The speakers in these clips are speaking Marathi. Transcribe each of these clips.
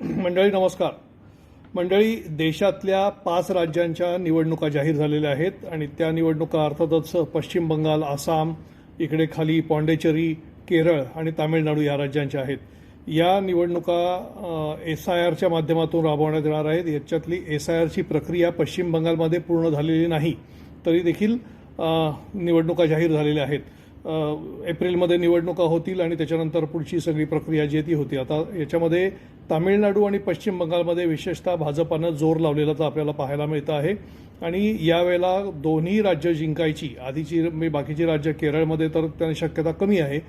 मंडळी नमस्कार. मंडळी, देशातल्या 5 राज्यांच्या निवडणुका जाहीर झालेल्या आहेत आणि त्या निवडणुका अर्थातच पश्चिम बंगाल, आसाम, इकडे खाली पॉंडेचेरी, केरळ आणि तामिळनाडू या राज्यांच्या आहेत. या निवडणुका SIRच्या माध्यमातून राबवण्यात येणार आहेत. याच्यातली SIRची प्रक्रिया पश्चिम बंगालमध्ये पूर्ण झालेली नाही, तरी देखील निवडणुका जाहीर झालेल्या आहेत. एप्रिलमध्ये निवडणुका होतील आणि त्याच्यानंतर पुढची सगळी प्रक्रिया जी ती होती. आता याच्यामध्ये तामिळनाडू आणि पश्चिम बंगालमध्ये विशेषतः भाजपानं जोर लावलेला तर आपल्याला पाहायला मिळतं आहे आणि यावेळेला दोन्ही राज्य जिंकायची. आधीची बाकीची राज्य केरळमध्ये तर त्यांनी शक्यता कमी आहे,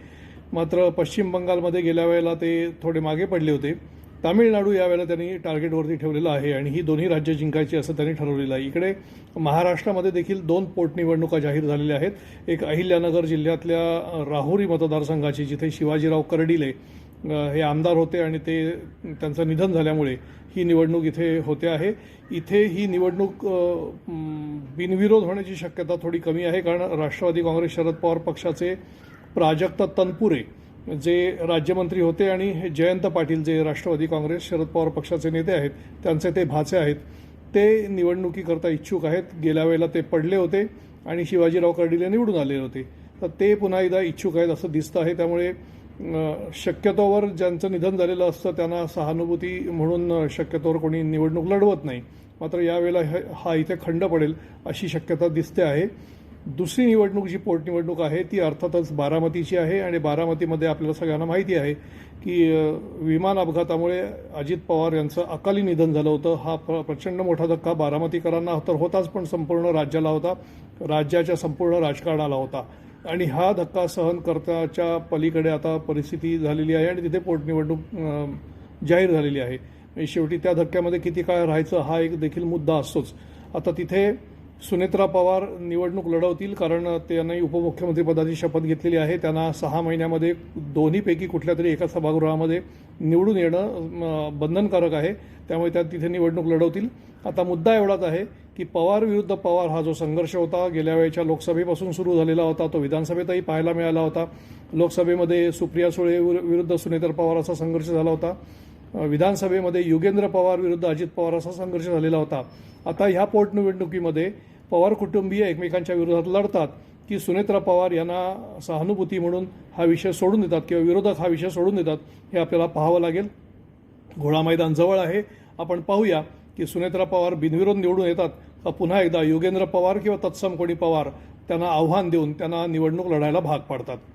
मात्र पश्चिम बंगालमध्ये गेल्या वेळेला ते थोडे मागे पडले होते. तामिळनाडू यावेळेला त्यांनी टार्गेटवरती ठेवलेलं आहे आणि ही दोन्ही राज्य जिंकायची असं त्यांनी ठरवलेलं आहे. इकडे महाराष्ट्रामध्ये देखील 2 पोटनिवडणुका जाहीर झालेल्या आहेत. एक अहिल्यानगर जिल्ह्यातल्या राहुरी मतदारसंघाची, जिथे शिवाजीराव कर्डिले हे आमदार होते आणि त्यांचं निधन झाल्यामुळे ही निवडणूक इथे होते आहे. इथे ही निवडणूक बिनविरोध होण्याची शक्यता थोडी कमी आहे, कारण राष्ट्रवादी काँग्रेस शरद पवार पक्षाचे प्राजक्त तनपुरे जे राज्यमंत्री होते आणि जयंत पाटील जे राष्ट्रवादी काँग्रेस शरद पवार पक्षाचे नेते आहेत, त्यांचे ते भाचे आहेत, ते निवडणुकीकरता इच्छुक आहेत. गेल्या वेळेला ते पडले होते आणि शिवाजीराव कर्डिले निवडून आले होते, तर ते पुन्हा एकदा इच्छुक आहेत असं दिसतं आहे. त्यामुळे शक्यतोवर ज्यांचं निधन झालेलं असतं त्यांना सहानुभूती म्हणून शक्यतोवर कोणी निवडणूक लढवत नाही. मात्र यावेळेला हा इथे खंड पडेल अशी शक्यता दिसते आहे. दुसरी निवडणूक जी पोटनिवडणूक आहे ती अर्थातच बारामतीची आहे आणि बारामतीमध्ये आपल्याला सगळ्यांना माहिती आहे की विमान अपघातामुळे अजित पवार यांचं अकाली निधन झालं होतं. हा प्रचंड मोठा धक्का बारामतीकरांना तर होताच, पण संपूर्ण राज्याला होता, राज्याच्या संपूर्ण राजकारणाला होता आणि हा धक्का सहन करताच्या पलीकडे आता परिस्थिती झालेली आहे आणि तिथे पोटनिवडणूक जाहीर झालेली आहे. शेवटी त्या धक्क्यामध्ये किती काळ राहायचं हा एक देखील मुद्दा असतोच. आता तिथे सुनेत्रा पवार निवडणूक लढवतील, कारण त्यांनी उपमुख्यमंत्रीपदाची शपथ घेतलेली आहे. त्यांना 6 महिन्यामध्ये दोन्हीपैकी कुठल्या तरी एका सभागृहामध्ये निवडून येणं बंधनकारक आहे, त्यामुळे त्या तिथे निवडणूक लढवतील. आता मुद्दा एवढाच आहे की पवार विरुद्ध पवार हा जो संघर्ष होता गेल्या वेळेच्या लोकसभेपासून सुरू झालेला होता, तो विधानसभेतही पाहायला मिळाला होता. लोकसभेमध्ये सुप्रिया सुळे विरुद्ध सुनेत्रा पवार असा संघर्ष झाला होता. विधानसभेमध्ये युगेंद्र पवार विरुद्ध अजित पवार असा संघर्ष झालेला होता. आता ह्या पोटनिवडणुकीमध्ये पवार कुटुंबीय एकमेकांच्या विरोधात लढतात की सुनेत्रा पवार यांना सहानुभूती म्हणून हा विषय सोडून देतात किंवा विरोधक हा विषय सोडून देतात, हे आपल्याला पाहावं लागेल. घोडा मैदान जवळ आहे. आपण पाहूया की सुनेत्रा पवार बिनविरोध निवडून येतात का पुन्हा एकदा युगेंद्र पवार किंवा तत्सम कोणी पवार त्यांना आव्हान देऊन त्यांना निवडणूक लढायला भाग पाडतात.